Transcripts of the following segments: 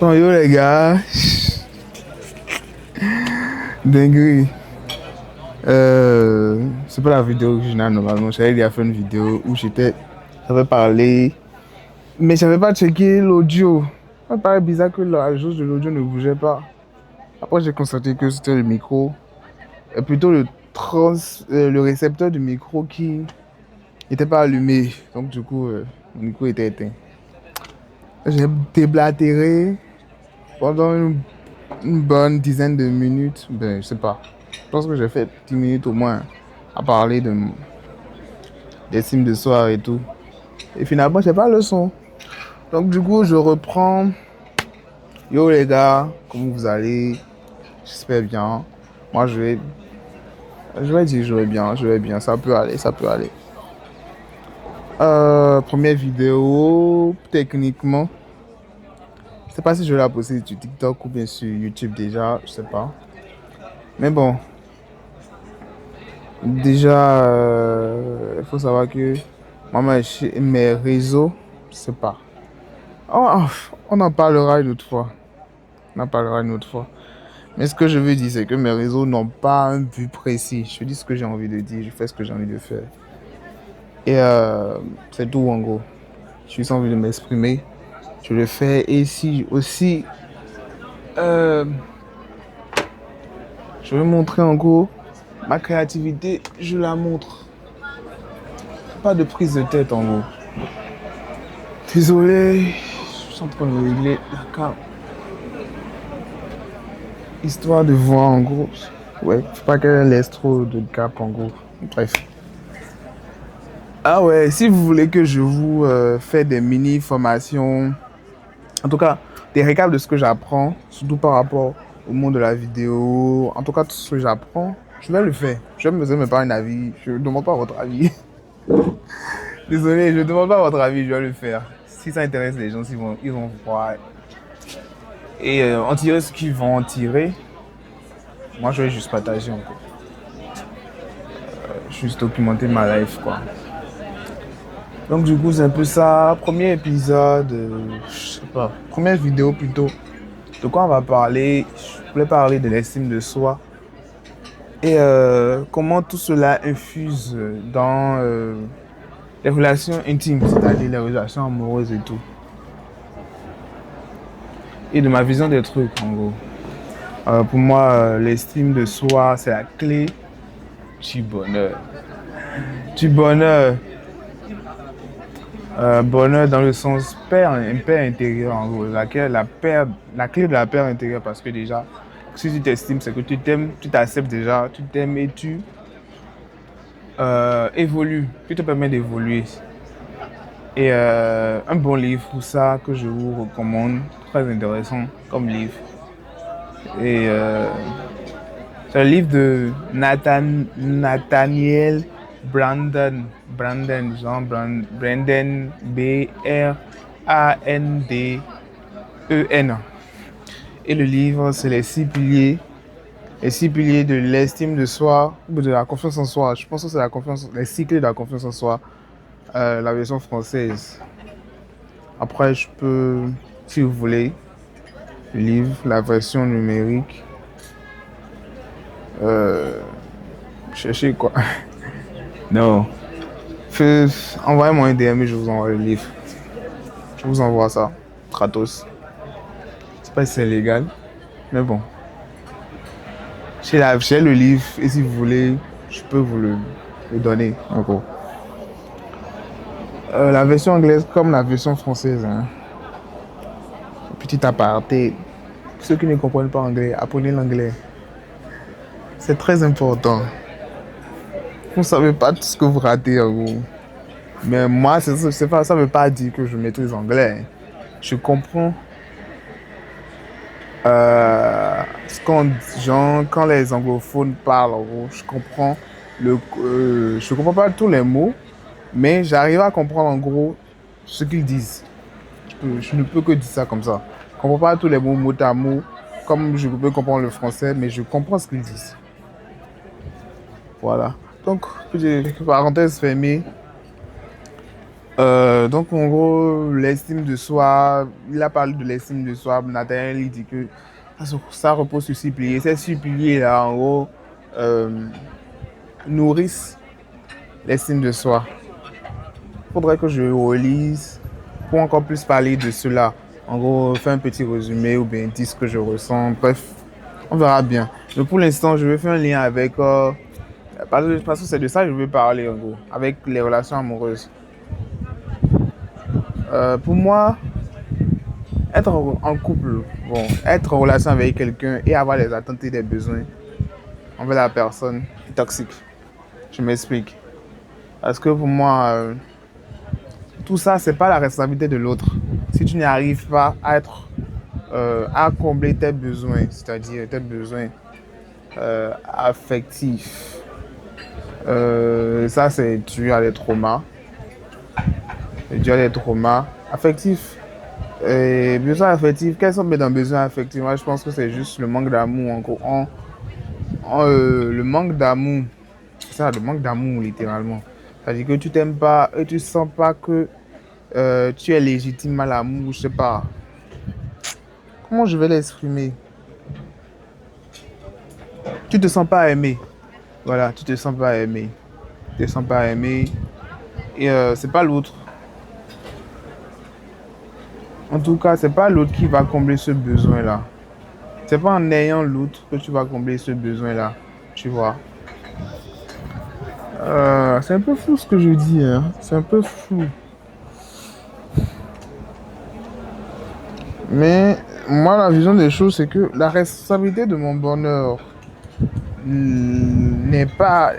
Bon, yo les gars, dinguerie. C'est pas la vidéo originale normalement. J'avais déjà fait une vidéo où j'avais parlé, mais j'avais pas checké l'audio. Ça me paraît bizarre que la jauge de l'audio ne bougeait pas. Après, j'ai constaté que c'était le micro, plutôt le récepteur du micro qui n'était pas allumé. Donc, du coup, mon micro était éteint. J'ai déblatéré pendant une bonne dizaine de minutes. Ben, je sais pas. Je pense que j'ai fait 10 minutes au moins à parler des films de soir et tout. Et finalement, j'ai pas le son. Donc, du coup, je reprends. Yo les gars, comment vous allez? J'espère bien. Moi, je vais dire, je vais bien. Ça peut aller, ça peut aller. Première vidéo, techniquement. Je sais pas si je vais la poster sur TikTok ou bien sur YouTube déjà, je sais pas. Mais bon, déjà, il faut savoir que moi, mes réseaux, je sais pas. Oh, on en parlera une autre fois. On en parlera une autre fois. Mais ce que je veux dire, c'est que mes réseaux n'ont pas un but précis. Je dis ce que j'ai envie de dire, je fais ce que j'ai envie de faire. Et c'est tout en gros. Je suis envie de m'exprimer, je le fais. Et si aussi, euh, je veux montrer en gros ma créativité, je la montre. Pas de prise de tête en gros. Désolé, je suis en train de régler la carte. Histoire de voir en gros. Ouais, faut pas qu'elle laisse trop de cap en gros. Bref. Ah ouais, si vous voulez que je vous fasse des mini formations, en tout cas des récaps de ce que j'apprends, surtout par rapport au monde de la vidéo, en tout cas tout ce que j'apprends, je vais le faire. Je vais me donner pas un avis, je ne demande pas votre avis. Désolé, je ne demande pas votre avis, je vais le faire. Si ça intéresse les gens, ils vont voir. Et en tirer ce qu'ils vont en tirer. Moi, je vais juste partager encore. Juste documenter ma life, quoi. Donc, du coup, c'est un peu ça. Premier épisode, je sais pas, première vidéo plutôt. De quoi on va parler? Je voulais parler de l'estime de soi. Et comment tout cela infuse dans les relations intimes, c'est-à-dire les relations amoureuses et tout. Et de ma vision des trucs, en gros. Pour moi, l'estime de soi, c'est la clé du bonheur. Du bonheur. Bonheur dans le sens paix intérieur, en gros. La clé de la paix intérieure, parce que déjà, si tu t'estimes, c'est que tu t'aimes, tu t'acceptes déjà, tu t'aimes et tu évolues. Tu te permets d'évoluer. Et un bon livre pour ça que je vous recommande, très intéressant comme livre. Et c'est le livre de Nathaniel Branden, Branden, Branden. Et le livre, c'est les 6 piliers de l'estime de soi, ou de la confiance en soi. Je pense que c'est les 6 clés de la confiance en soi, la version française. Après, je peux, si vous voulez, le livre, la version numérique. Cherchez quoi? Non. Envoyez-moi un DM et je vous envoie le livre. Je vous envoie ça. Gratos. Je sais pas si c'est légal. Mais bon. J'ai le livre et si vous voulez, je peux vous le donner. En gros. La version anglaise comme la version française. Hein. Petit aparté. Ceux qui ne comprennent pas anglais, apprenez l'anglais. C'est très important. Vous ne savez pas tout ce que vous ratez en gros. Mais moi, ça ne veut pas dire que je maîtrise l'anglais. Je comprends quand les anglophones parlent, en gros, je comprends pas tous les mots, mais j'arrive à comprendre en gros ce qu'ils disent. Je ne peux que dire ça comme ça. Je ne comprends pas tous les mots mot à mot, comme je peux comprendre le français, mais je comprends ce qu'ils disent. Voilà. Donc, petite parenthèse fermée. Donc, en gros, l'estime de soi, il a parlé de l'estime de soi. Nathaniel, il dit que ça repose sur six piliers. Ces six piliers-là, en gros, euh, nourrissent l'estime de soi. Il faudrait que je relise pour encore plus parler de cela. En gros, faire un petit résumé ou bien dire ce que je ressens. Bref, on verra bien. Mais pour l'instant, je vais faire un lien avec... parce que c'est de ça que je veux parler, en gros, avec les relations amoureuses. Pour moi, être en couple, bon, être en relation avec quelqu'un et avoir les attentes et des besoins envers la personne est toxique. Je m'explique. Parce que pour moi, tout ça, c'est pas la responsabilité de l'autre. Si tu n'arrives pas à être, à combler tes besoins, c'est-à-dire tes besoins affectifs, ça c'est dû à des traumas. C'est dû à des traumas affectifs. Et besoins affectifs, quels sont mes besoins affectifs? Moi, je pense que c'est juste le manque d'amour. En gros, le manque d'amour, c'est ça, le manque d'amour littéralement. C'est-à-dire que tu t'aimes pas et tu sens pas que tu es légitime à l'amour, je sais pas. Comment je vais l'exprimer? Tu te sens pas aimé. Voilà, tu te sens pas aimé. Tu te sens pas aimé. Et c'est pas l'autre. En tout cas, c'est pas l'autre qui va combler ce besoin-là. C'est pas en ayant l'autre que tu vas combler ce besoin-là. Tu vois. C'est un peu fou ce que je dis, hein. C'est un peu fou. Mais moi, la vision des choses, c'est que la responsabilité de mon bonheur n'est pas...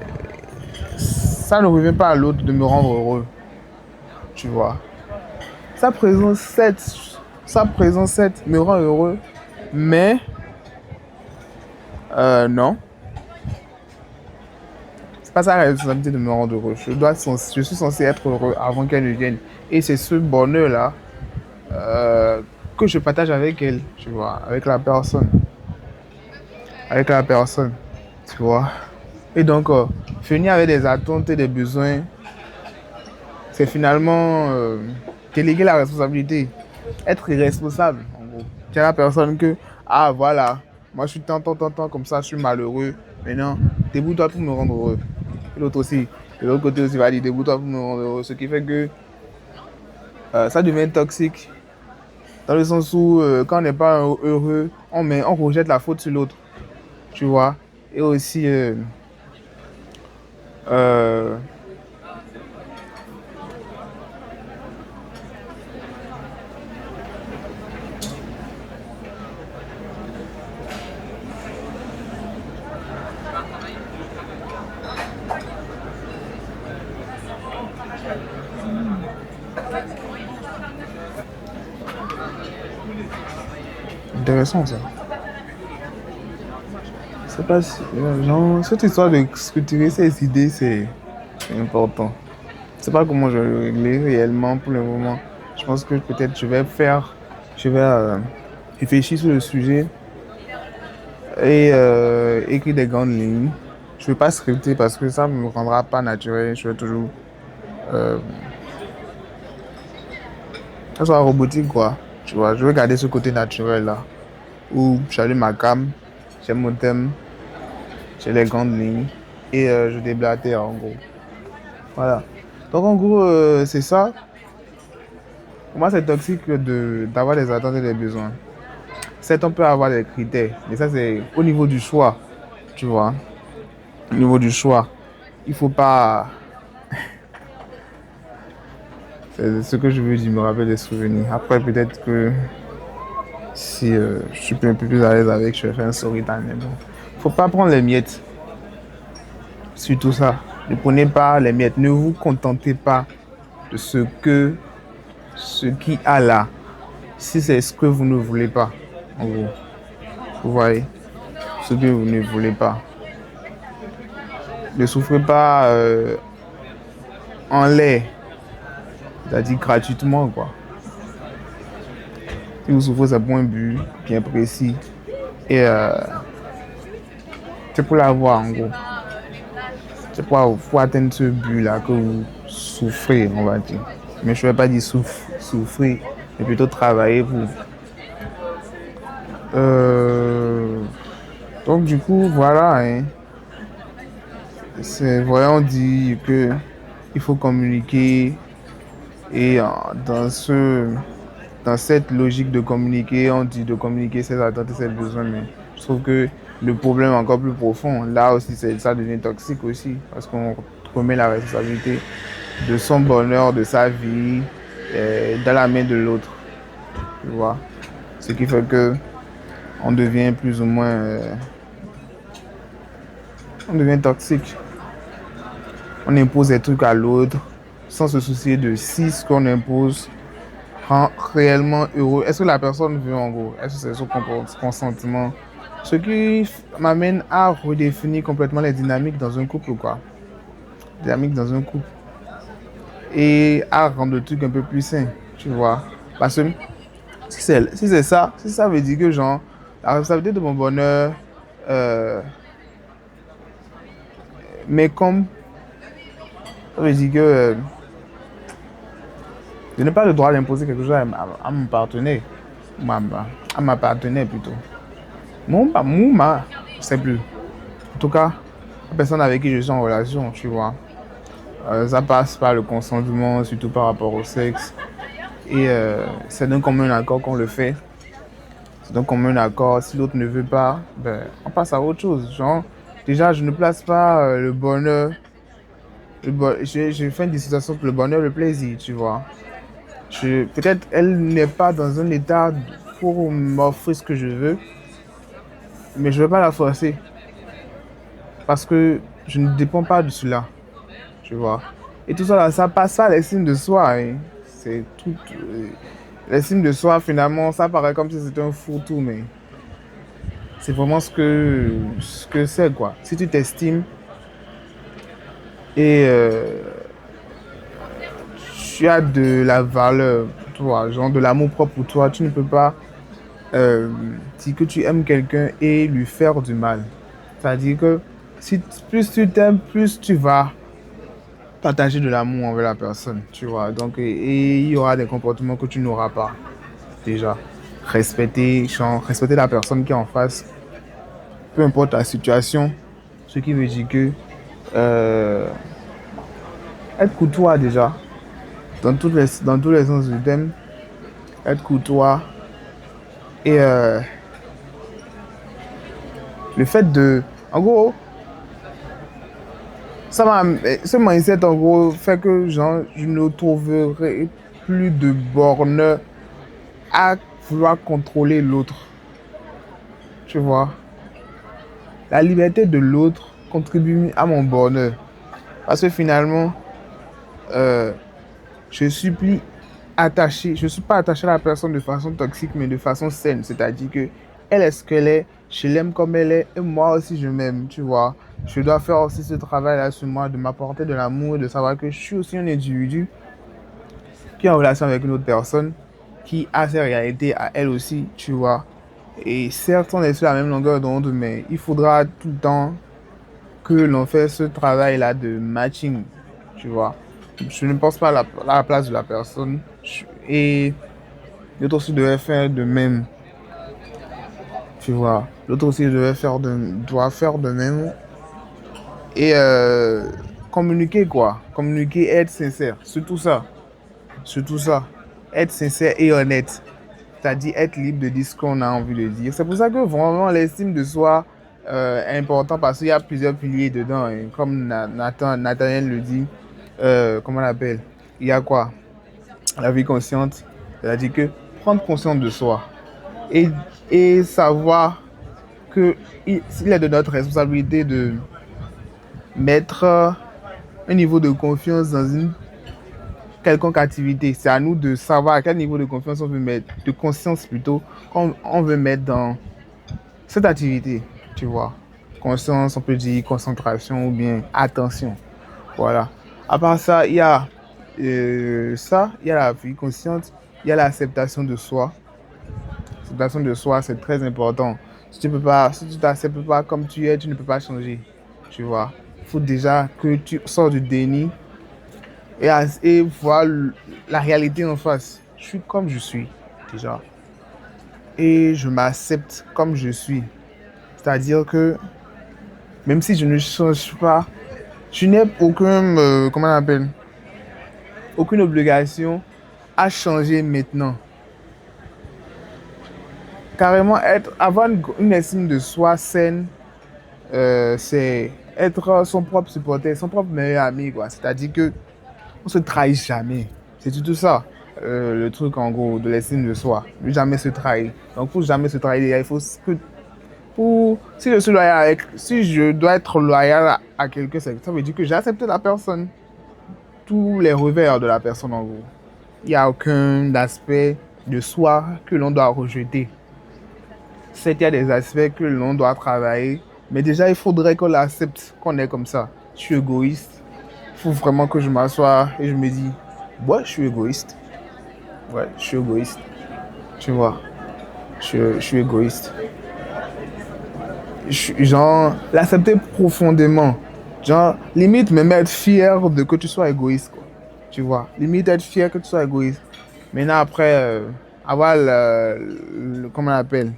Ça ne revient pas à l'autre de me rendre heureux. Tu vois. Sa présence, sa présence, cette me rend heureux. Mais, non. C'est pas sa responsabilité de me rendre heureux. Je suis censé être heureux avant qu'elle ne vienne. Et c'est ce bonheur-là euh, que je partage avec elle, tu vois, avec la personne. Avec la personne, tu vois. Et donc, finir avec des attentes et des besoins, c'est finalement déléguer la responsabilité. Être irresponsable, en gros. Dire à la personne que, ah voilà, moi je suis tant, comme ça, je suis malheureux. Maintenant, débrouille-toi pour me rendre heureux. Et l'autre aussi, de l'autre côté aussi, va dire, débrouille-toi pour me rendre heureux. Ce qui fait que ça devient toxique. Dans le sens où, quand on n'est pas heureux, on rejette la faute sur l'autre, tu vois. Et aussi, euh, intéressant ça. C'est pas si, genre, cette histoire de structurer ces idées, c'est important. Je sais pas comment je vais le régler réellement pour le moment. Je pense que peut-être je vais réfléchir sur le sujet et écrire des grandes lignes. Je ne vais pas scripter parce que ça ne me rendra pas naturel. Je vais toujours, euh, ça soit robotique quoi. Tu vois, je vais garder ce côté naturel là où j'allume ma cam, j'ai mon thème, j'ai les grandes lignes et je déblatère en gros. Voilà. Donc en gros, c'est ça. Pour moi, c'est toxique d'avoir des attentes et des besoins. Certes, on peut avoir des critères, mais ça, c'est au niveau du choix, tu vois. Au niveau du choix, il faut pas. C'est ce que je veux dire, me rappeler des souvenirs. Après, peut-être que si je suis un peu plus à l'aise avec, je vais faire un story time. Mais bon, faut pas prendre les miettes. Surtout ça. Ne prenez pas les miettes. Ne vous contentez pas de ce qui a là. Si c'est ce que vous ne voulez pas, en gros. Vous voyez, ce que vous ne voulez pas. Ne souffrez pas en l'air, c'est-à-dire gratuitement, quoi. Si vous souffrez, c'est pour un but bien précis. Et c'est pour l'avoir, en gros. C'est pour atteindre ce but-là que vous souffrez, on va dire. Mais je ne vais pas dire souffrir, mais plutôt travailler pour. Euh, donc du coup, voilà, hein. C'est vrai, on dit que il faut communiquer et dans cette logique de communiquer, on dit de communiquer ses attentes et ses besoins, mais je trouve que le problème est encore plus profond. Là aussi, ça devient toxique aussi, parce qu'on remet la responsabilité de son bonheur, de sa vie, dans la main de l'autre, tu vois. Ce qui fait que on devient plus ou moins, on devient toxique. On impose des trucs à l'autre sans se soucier de si ce qu'on impose rend réellement heureux. Est-ce que la personne veut en gros? Est-ce que c'est son consentement? Ce qui m'amène à redéfinir complètement les dynamiques dans un couple, quoi. Dynamiques dans un couple. Et à rendre le truc un peu plus sain, tu vois. Parce que si ça veut dire que genre, la responsabilité de mon bonheur, euh, mais comme ça veut dire que je n'ai pas le droit d'imposer quelque chose à mon partenaire, ma- à ma partenaire plutôt. Mouma, c'est plus. En tout cas, la personne avec qui je suis en relation, tu vois. Ça passe par le consentement, surtout par rapport au sexe. Et c'est d'un commun accord qu'on le fait. C'est d'un commun accord. Si l'autre ne veut pas, ben, on passe à autre chose. Genre, déjà, je ne place pas le bonheur. Je fais une dissociation entre le bonheur et le plaisir, tu vois. Peut-être elle n'est pas dans un état pour m'offrir ce que je veux, mais je ne vais pas la forcer parce que je ne dépends pas de cela, tu vois. Et tout ça, là, ça passe à l'estime de soi, hein. C'est tout. L'estime de soi, finalement, ça paraît comme si c'était un fourre-tout, mais c'est vraiment ce que c'est, quoi. Si tu t'estimes et tu as de la valeur pour toi, genre de l'amour propre pour toi, tu ne peux pas dire que tu aimes quelqu'un et lui faire du mal. C'est-à-dire que si plus tu t'aimes, plus tu vas partager de l'amour envers la personne, tu vois. Donc, et il y aura des comportements que tu n'auras pas déjà. Respecter, genre, respecter la personne qui est en face, peu importe la situation, ce qui veut dire que euh, être courtois déjà, dans tous les sens du thème, être courtois et le fait de, en gros, ça m'a, ce mindset en gros fait que genre, je ne trouverai plus de borne à vouloir contrôler l'autre. Tu vois, la liberté de l'autre contribue à mon bonheur. Parce que finalement, euh, je suis plus attaché, je suis pas attaché à la personne de façon toxique, mais de façon saine. C'est-à-dire que elle est ce qu'elle est, je l'aime comme elle est, et moi aussi je m'aime, tu vois. Je dois faire aussi ce travail-là sur moi, de m'apporter de l'amour, de savoir que je suis aussi un individu qui est en relation avec une autre personne, qui a ses réalités à elle aussi, tu vois. Et certes, on est sur la même longueur d'onde, mais il faudra tout le temps que l'on fait ce travail-là de matching, tu vois. Je ne pense pas à la place de la personne. Et l'autre aussi devait faire de même, tu vois. L'autre aussi doit faire de même. Et communiquer, quoi. Communiquer, être sincère. Surtout ça. Surtout ça. Être sincère et honnête. C'est-à-dire être libre de dire ce qu'on a envie de dire. C'est pour ça que vraiment l'estime de soi est important parce qu'il y a plusieurs piliers dedans, hein. Comme Nathaniel le dit, comment on l'appelle? Il y a quoi? La vie consciente. C'est-à-dire que prendre conscience de soi et, et savoir que il est de notre responsabilité de mettre un niveau de confiance dans une quelconque activité. C'est à nous de savoir à quel niveau de confiance on veut mettre, de conscience plutôt, qu'on veut mettre dans cette activité, tu vois. Conscience, on peut dire concentration ou bien attention. Voilà. À part ça, il y a il y a la vie consciente, il y a l'acceptation de soi. L'acceptation de soi, c'est très important. Si tu t'acceptes pas comme tu es, tu ne peux pas changer. Tu vois. Il faut déjà que tu sors du déni et voir la réalité en face. Je suis comme je suis, déjà. Et je m'accepte comme je suis. C'est-à-dire que même si je ne change pas, je n'ai comment on appelle, aucune obligation à changer maintenant. Carrément, avoir une estime de soi saine, c'est être son propre supporter, son propre meilleur ami, quoi. C'est-à-dire que on se trahit jamais. C'est tout ça. Le truc en gros de l'estime de soi. Ne jamais se trahir. Donc pour jamais se trahir, il faut que si je suis loyal si je dois être loyal à quelqu'un, ça veut dire que j'accepte la personne, tous les revers de la personne en gros. Il n'y a aucun aspect de soi que l'on doit rejeter. Certes, il y a des aspects que l'on doit travailler, mais déjà il faudrait qu'on l'accepte, qu'on est comme ça. Je suis égoïste. Il faut vraiment que je m'assoie et je me dis, ouais, je suis égoïste. Ouais, je suis égoïste. Tu vois, je suis égoïste. Genre, l'accepter profondément. Genre, limite, même être fier de que tu sois égoïste, quoi. Tu vois, limite être fier que tu sois égoïste. Maintenant, après, avoir comment on appelle,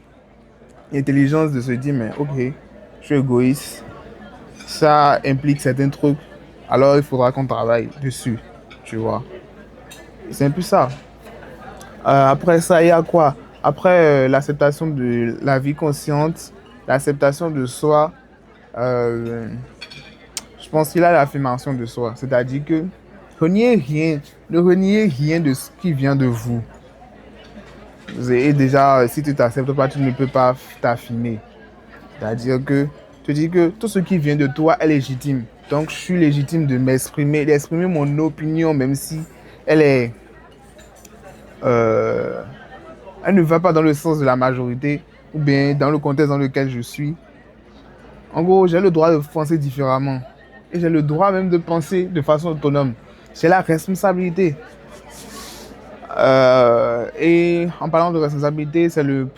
l'intelligence de se dire, mais ok, je suis égoïste. Ça implique certains trucs. Alors, il faudra qu'on travaille dessus. Tu vois, c'est un peu ça. Après ça, il y a quoi? Après l'acceptation de la vie consciente, l'acceptation de soi, euh, je pense qu'il y a l'affirmation de soi. C'est-à-dire que reniez rien, ne reniez rien de ce qui vient de vous. Et déjà, si tu ne t'acceptes pas, tu ne peux pas t'affirmer. C'est-à-dire que tu dis que tout ce qui vient de toi est légitime. Donc, je suis légitime de m'exprimer, d'exprimer mon opinion, même si elle est, euh, elle ne va pas dans le sens de la majorité ou bien dans le contexte dans lequel je suis. En gros, j'ai le droit de penser différemment. Et j'ai le droit même de penser de façon autonome. J'ai la responsabilité. Et en parlant de responsabilité, c'est le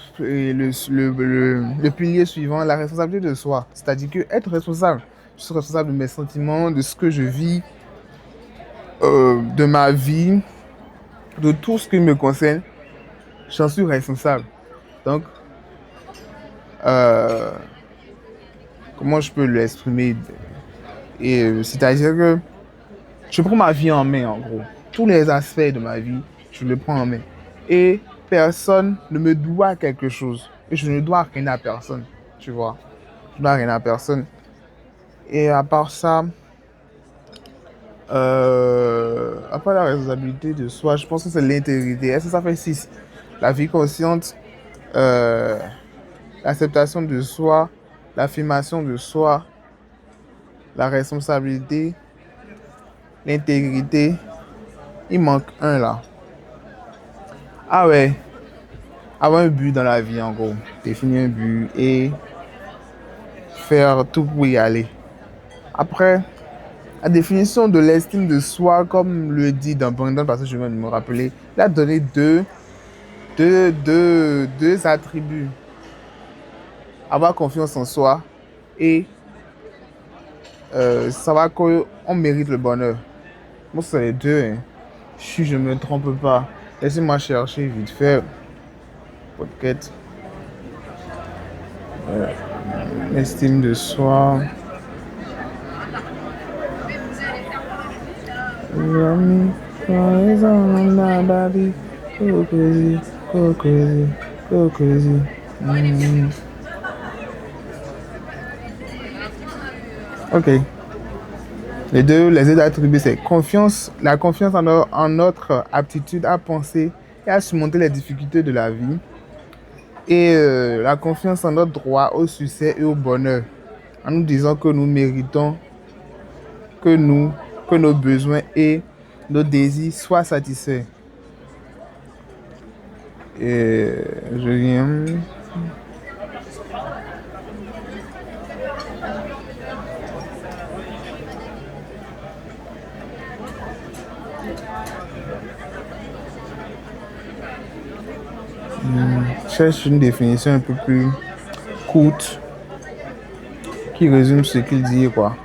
pilier suivant, la responsabilité de soi. C'est-à-dire que être responsable, je suis responsable de mes sentiments, de ce que je vis, de ma vie, de tout ce qui me concerne. J'en suis responsable. Donc, euh, comment je peux l'exprimer? C'est-à-dire que je prends ma vie en main, en gros. Tous les aspects de ma vie, je les prends en main. Et personne ne me doit quelque chose. Et je ne dois rien à personne. Tu vois. Je ne dois rien à personne. Et à part ça, après la responsabilité de soi, je pense que c'est l'intégrité. Est-ce que ça fait 6? La vie consciente, euh, l'acceptation de soi, l'affirmation de soi, la responsabilité, l'intégrité. Il manque un là. Ah ouais, avoir un but dans la vie en gros. Définir un but et faire tout pour y aller. Après, la définition de l'estime de soi, comme le dit dans Brandon, parce que je viens de me rappeler, il a donné deux attributs. Avoir confiance en soi et savoir qu'on mérite le bonheur. Moi, c'est les deux. Hein. Si je ne me trompe pas, laissez-moi chercher vite fait. Podcast. Estime de soi. Go crazy, go crazy, go crazy. Ok. Les deux attributs, c'est confiance, la confiance en notre aptitude à penser et à surmonter les difficultés de la vie. Et la confiance en notre droit au succès et au bonheur. En nous disant que nous méritons que que nos besoins et nos désirs soient satisfaits. Et je viens. Cherche une définition un peu plus courte qui résume ce qu'il dit, quoi.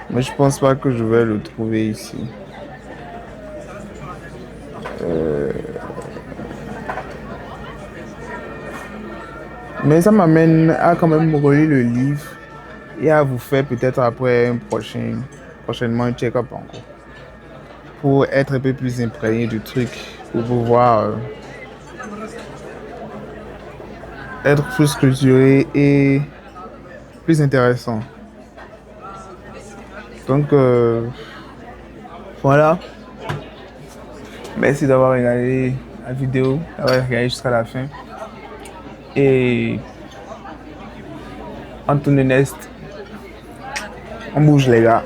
Mais je pense pas que je vais le trouver ici. Mais ça m'amène à quand même relire le livre et à vous faire peut-être après prochainement un check-up encore. Pour être un peu plus imprégné du truc, pour pouvoir être plus structuré et plus intéressant. Donc voilà. Merci d'avoir regardé la vidéo, d'avoir regardé jusqu'à la fin. Et Antoine Nest, on bouge les gars.